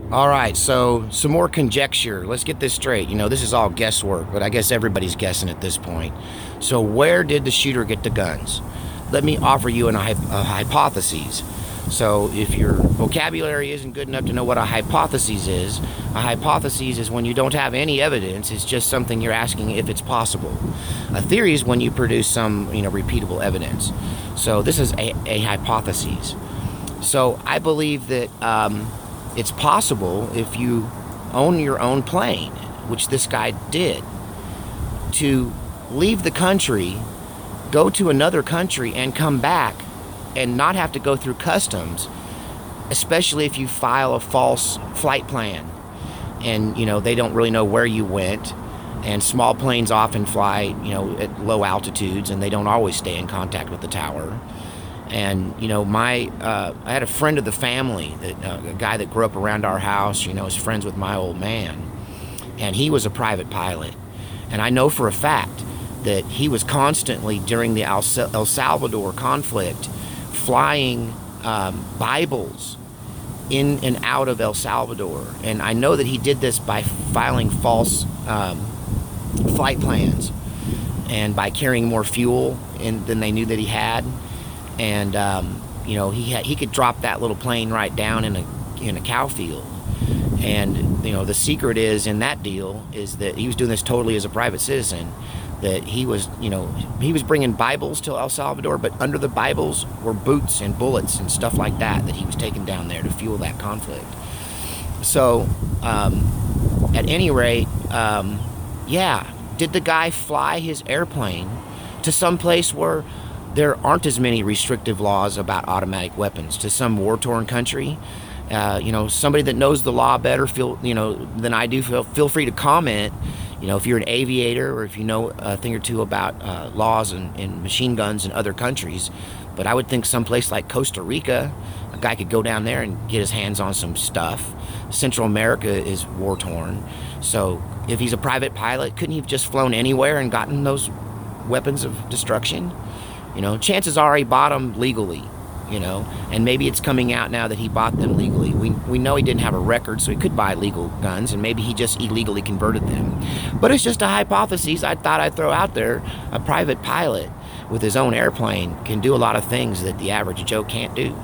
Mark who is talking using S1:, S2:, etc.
S1: All right, so some more conjecture. Let's get this straight. This is all guesswork, but I guess everybody's guessing at this point. So, where did the shooter get the guns? Let me offer you a hypothesis. So, if your vocabulary isn't good enough to know what a hypothesis is when you don't have any evidence. It's just something you're asking if it's possible. A theory is when you produce some, repeatable evidence. So, this is a hypothesis. So, I believe that. It's possible, if you own your own plane, which this guy did, to leave the country, go to another country, and come back and not have to go through customs, especially if you file a false flight plan and they don't really know where you went. And small planes often fly at low altitudes, and they don't always stay in contact with the tower. And I had a friend of the family, a guy that grew up around our house, is friends with my old man, and he was a private pilot. And I know for a fact that he was constantly, during the El Salvador conflict, flying Bibles in and out of El Salvador. And I know that he did this by filing false flight plans and by carrying more fuel than they knew that he had. And he could drop that little plane right down in a cow field. And the secret is in that deal is that he was doing this totally as a private citizen. That he was bringing Bibles to El Salvador, but under the Bibles were boots and bullets and stuff like that he was taking down there to fuel that conflict. So at any rate, did the guy fly his airplane to some place where there aren't as many restrictive laws about automatic weapons, to some war-torn country? Somebody that knows the law better than I do, feel free to comment. If you're an aviator or if you know a thing or two about laws and machine guns in other countries. But I would think someplace like Costa Rica, a guy could go down there and get his hands on some stuff. Central America is war-torn. So if he's a private pilot, couldn't he have just flown anywhere and gotten those weapons of destruction? Chances are he bought them legally, and maybe it's coming out now that he bought them legally. We know he didn't have a record, so he could buy legal guns, and maybe he just illegally converted them. But it's just a hypothesis I thought I'd throw out there. A private pilot with his own airplane can do a lot of things that the average Joe can't do.